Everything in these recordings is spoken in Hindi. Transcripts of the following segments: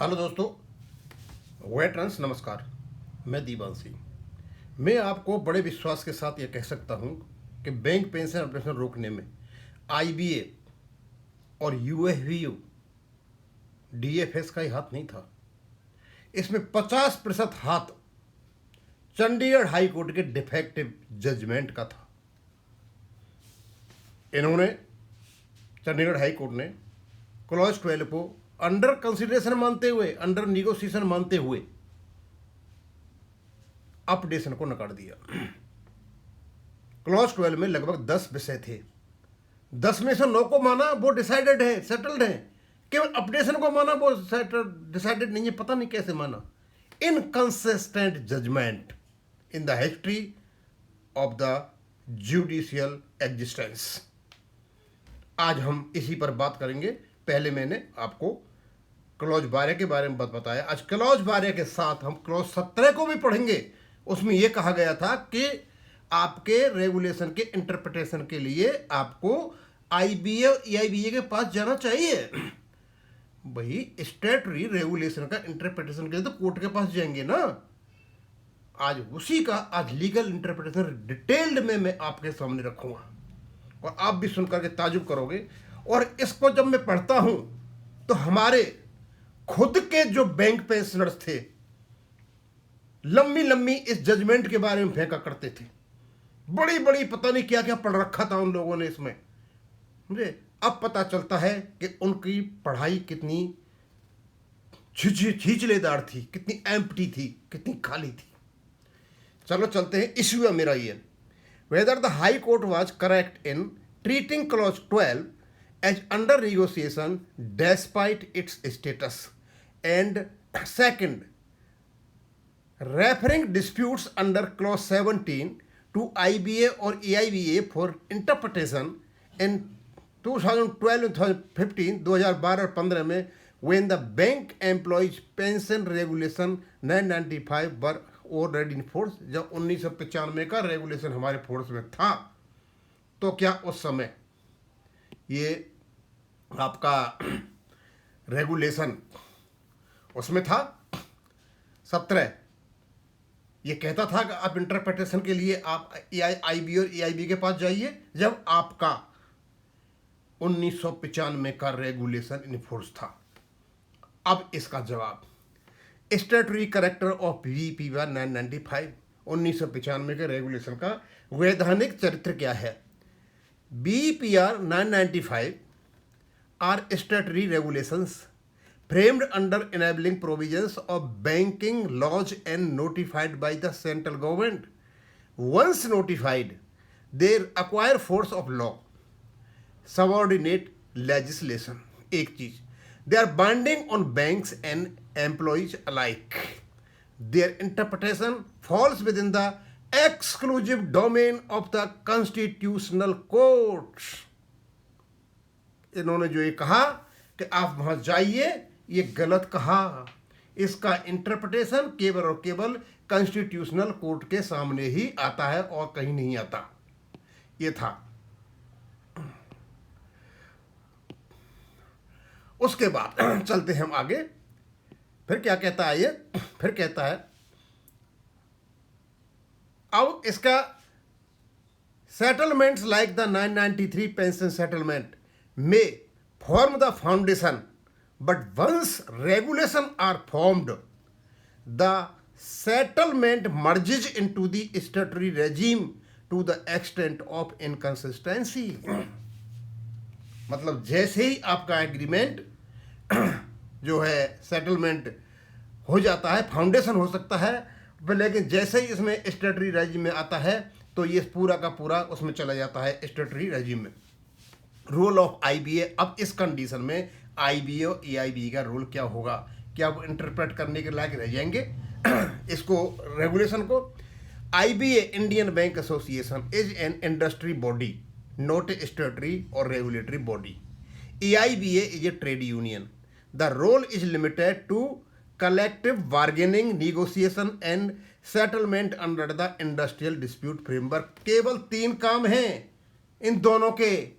हेलो दोस्तों, वेटरन्स नमस्कार। मैं दीवान सिंह। मैं आपको बड़े विश्वास के साथ ये कह सकता हूँ कि बैंक पेंशन ऑपरेशन रोकने में आईबीए और यूएफवीयू डीएफएस का ही हाथ नहीं था। इसमें 50% हाथ चंडीगढ़ हाई कोर्ट के डिफेक्टिव जजमेंट का था। इन्होंने चंडीगढ़ हाई कोर्ट ने क्लॉज 12 को अंडर कंसिडरेशन मानते हुए, अंडर निगोशिएशन मानते हुए अपडेशन को नकार दिया। क्लॉज 12 में लगभग 10 विषय थे। 10 में से 9 को माना, वो डिसाइडेड है, सेटल्ड है। केवल अपडेशन को माना, वो डिसाइडेड नहीं है। पता नहीं कैसे माना। Inconsistent judgement in the history of the judicial existence. आज हम इसी पर बात करेंगे। पहले मैंने आपको क्लॉज 12 के बारे में बताया। आज क्लॉज 12 के साथ हम क्लॉज 17 को भी पढ़ेंगे। उसमें यह कहा गया था कि आपके रेगुलेशन के इंटरप्रिटेशन के लिए आपको आईबीए ईआईबीए के पास जाना चाहिए। भाई, स्टैट्यूटरी रेगुलेशन का इंटरप्रिटेशन के लिए तो कोर्ट के पास जाएंगे ना। आज लीगल इंटरप्रिटेशन डिटेल्ड में मैं आपके सामने रखूंगा और आप भी सुनकर के ताजुब करोगे। और इसको जब मैं पढ़ता हूं तो हमारे खुद के जो बैंक पेंशनर्स थे लंबी लंबी इस जजमेंट के बारे में फेंका करते थे। बड़ी बड़ी पता नहीं क्या क्या पढ़ रखा था उन लोगों ने इसमें। मुझे अब पता चलता है कि उनकी पढ़ाई कितनी छिछलेदार थी, कितनी एम्प्टी थी, कितनी खाली थी। चलो चलते हैं। इश्यू है मेरा ये, whether the high court was correct in treating clause 12 as under negotiation despite its status, and second, referring disputes under clause 17 to IBA or EIBA for interpretation in 2012 and 2015 2012 और 15 में when the bank employees pension regulation 995 were already in force। जब 1995 का रेगुलेशन हमारे फोर्स में था तो क्या उस समय ये आपका रेगुलेशन उसमें था 17 ये कहता था कि आप इंटरप्रिटेशन के लिए आप आईबी और ईआईबी के पास जाइए, जब आपका 1995 का रेगुलेशन इन फोर्स था। अब इसका जवाब, स्टैट्यूटरी करेक्टर ऑफ बीपीआर 995 1995 के रेगुलेशन का वैधानिक चरित्र क्या है। BPR 995 are statutory regulations framed under enabling provisions of banking laws and notified by the central government. Once notified, they acquire force of law, subordinate legislation. एक चीज, they are binding on banks and employees alike. Their interpretation falls within the exclusive domain of the constitutional courts. इन्होंने जो ये कहा कि आप वहां जाइए, ये गलत कहा। इसका इंटरप्रिटेशन केवल और केवल कॉन्स्टिट्यूशनल कोर्ट के सामने ही आता है और कहीं नहीं आता। ये था। उसके बाद चलते हैं हम आगे। फिर क्या कहता है ये, फिर कहता है अब इसका settlements like the 993 pension settlement may form the foundation, but once regulations are formed, the settlement merges into the statutory regime to the extent of inconsistency। मतलब जैसे ही आपका एग्रीमेंट जो है सेटलमेंट हो जाता है, फाउंडेशन हो सकता है, लेकिन जैसे ही इसमें स्टैट्यूटरी रेजिम में आता है तो ये पूरा का पूरा उसमें चला जाता है स्टैट्यूटरी रेजिम में। रोल ऑफ आईबीए, अब इस कंडीशन में आईबीए और ईआईबी का रोल क्या होगा, क्या वो इंटरप्रेट करने के लायक रह जाएंगे इसको रेगुलेशन को। IBA Indian Bank Association is an industry body, not a statutory और regulatory body. EIBA is a trade union. The role is limited to collective bargaining, negotiation and settlement under the industrial dispute framework. केवल 3 काम हैं इन दोनों के।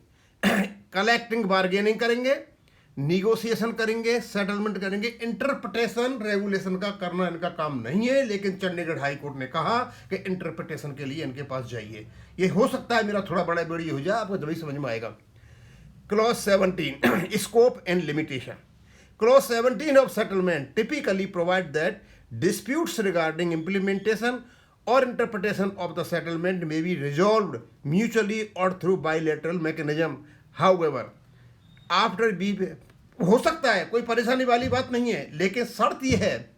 कलेक्टिंग बार्गेनिंग करेंगे, निगोशिएशन करेंगे, सेटलमेंट करेंगे। इंटरप्रिटेशन रेगुलेशन का करना इनका काम नहीं है, लेकिन चंडीगढ़ हाई कोर्ट ने कहा कि इंटरप्रिटेशन के लिए इनके पास जाइए। ये हो सकता है मेरा थोड़ा बड़ा वीडियो हो जाए, आपको जब समझ में आएगा। Clause 17 scope and limitation. Clause 17 of settlement typically provide that disputes regarding implementation or interpretation of the settlement may be resolved mutually or through bilateral mechanism. However, after हो सकता है, कोई परेशानी वाली बात नहीं है, लेकिन शर्त यह है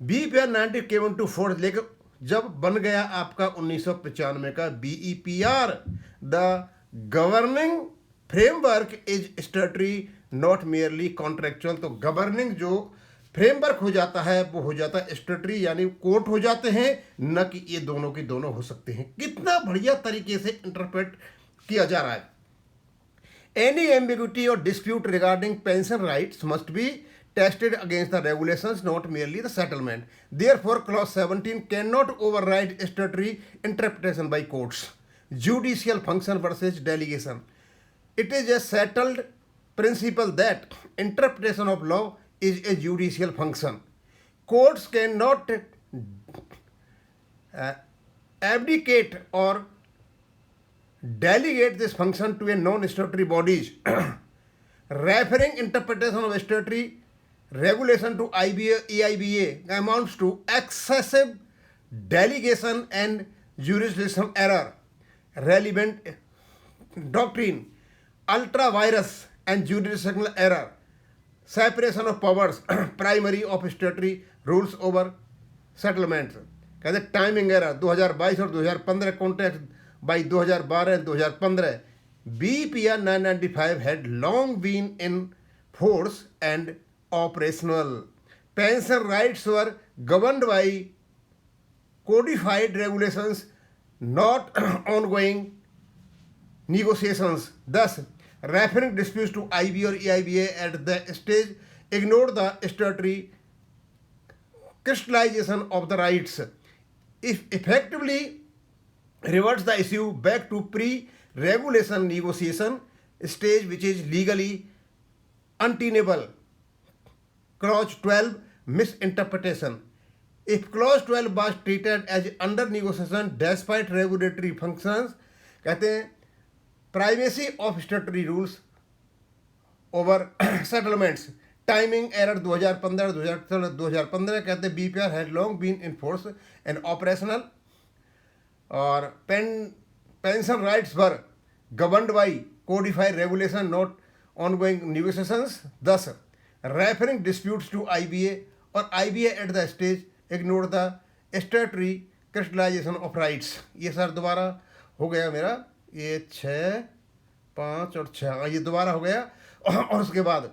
BEPR 90 came to force, लेकिन जब बन गया आपका 1995 का BEPR, the governing framework is statutory not merely contractual. तो गवर्निंग जो फ्रेमवर्क हो जाता है वो हो जाता है स्टैट्यूटरी, यानी कोर्ट हो जाते हैं, न कि ये दोनों की दोनों हो सकते हैं। कितना बढ़िया तरीके से इंटरप्रेट किया जा रहा है। Any ambiguity or dispute regarding pension rights must be tested against the regulations, not merely the settlement. Therefore, Clause 17 cannot override statutory interpretation by courts. Judicial function versus delegation. It is a settled principle that interpretation of law is a judicial function. Courts cannot abdicate or delegate this function to a non-statutory bodies. Referring interpretation of statutory regulation to IBA, EIBA amounts to excessive delegation and jurisdictional error. Relevant doctrine, ultra virus and jurisdictional error, separation of powers, primary of statutory rules over settlements. कहते टाइमिंग एरर 2022 और 2015 context by 2012 and 2015, BEPR 995 had long been in force and operational. Pension rights were governed by codified regulations, not ongoing negotiations. Thus, referring disputes to IB or EIBA at the stage ignored the statutory crystallization of the rights. If effectively reverts the issue back to pre-regulation negotiation stage, which is legally untenable. Clause 12 misinterpretation. If Clause 12 was treated as under negotiation despite regulatory functions, कहते हैं primacy of statutory rules over settlements. Timing error 2015 कहते हैं BPR had long been in force and operational, और pension rights were governed by codified regulation not ongoing negotiations. Thus referring disputes to IBA और IBA at the stage ignore the statutory crystallisation of rights. ये सर दोबारा हो गया मेरा, ये 6, 5 और 6, ये दोबारा हो गया। और उसके बाद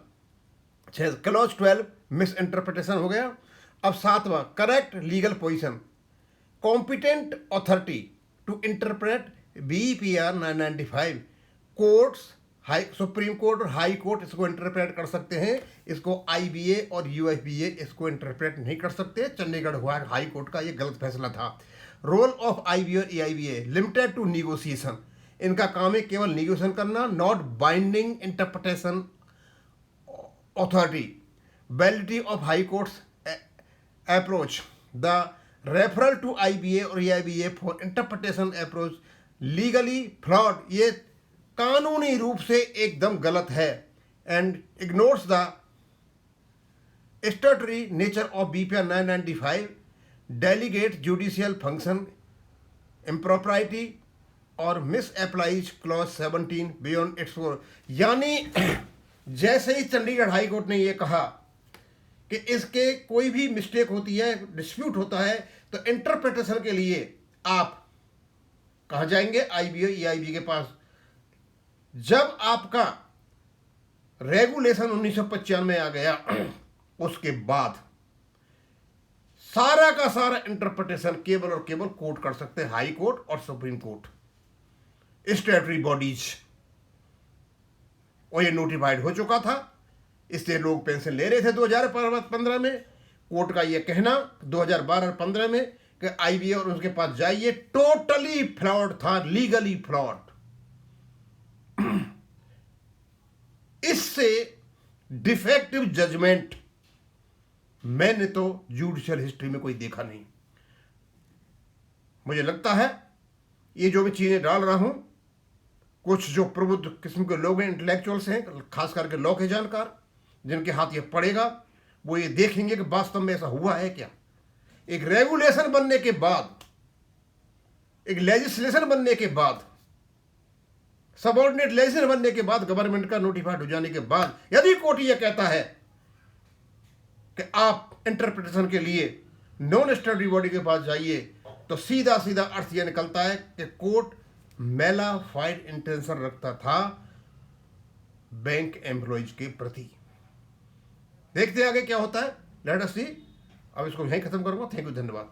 6 क्लॉज 12 मिस इंटरप्रिटेशन हो गया। अब 7वां correct legal position. Competent authority to interpret BEPR 995, courts, high supreme court और हाई कोर्ट इसको इंटरप्रेट कर सकते हैं। इसको IBA और UFBA इसको इंटरप्रेट नहीं कर सकते। चंडीगढ़ हुआ हाई कोर्ट का ये गलत फैसला था। रोल ऑफ IBA और EIBA लिमिटेड टू निगोशिएशन, इनका काम है केवल निगोशिएशन करना, not binding interpretation authority. Validity of high courts approach, the referral to IBA और EIBA for interpretation approach legally flawed, ये कानूनी रूप से एकदम गलत है। And ignores the statutory nature of BPR 995, delegate judicial function impropriety और misapplies clause 17 beyond its four. यानी जैसे ही चंडीगढ़ हाई कोर्ट ने ये कहा कि इसके कोई भी मिस्टेक होती है, डिस्प्यूट होता है, तो इंटरप्रिटेशन के लिए आप कहाँ जाएंगे? IBA EIBA के पास। जब आपका रेगुलेशन 1995 में आ गया, उसके बाद सारा का सारा इंटरप्रिटेशन केवल और केवल कोर्ट कर सकते हैं, हाई कोर्ट और सुप्रीम कोर्ट, स्टैट्यूटरी बॉडीज। और ये नोटिफाइड हो चुका था, इससे लोग पेंशन ले रहे थे 2015 में। कोर्ट का ये कहना 2012 और 15 में कि IBA और उसके पास जाइए, टोटली फ्लॉड था, लीगली फ्लॉड। इससे डिफेक्टिव जजमेंट मैंने तो जुडिशियल हिस्ट्री में कोई देखा नहीं। मुझे लगता है ये जो मैं चीजें डाल रहा हूं, कुछ जो प्रबुद्ध किस्म के लोग हैं, इंटेलेक्चुअल्स हैं, खास करके लॉ के जानकार, जिनके हाथ ये पड़ेगा, वो ये देखेंगे कि वास्तव में ऐसा हुआ है क्या। एक रेगुलेशन बनने के बाद, एक लेजिस्लेशन बनने के बाद, सबऑर्डिनेट लेजिस्लेशन बनने के बाद, गवर्नमेंट का नोटिफाइड हो जाने के बाद, यदि कोर्ट यह कहता है कि आप इंटरप्रिटेशन के लिए नॉन स्टैट्यूटरी बॉडी के पास जाइए, तो सीधा सीधा अर्थ यह निकलता है कि कोर्ट मेलाफाइड इंटेंशन रखता था बैंक एम्प्लॉइज के प्रति। देखते हैं आगे क्या होता है, लेट अस सी। अब इसको यहीं खत्म करूंगा। थैंक यू, धन्यवाद।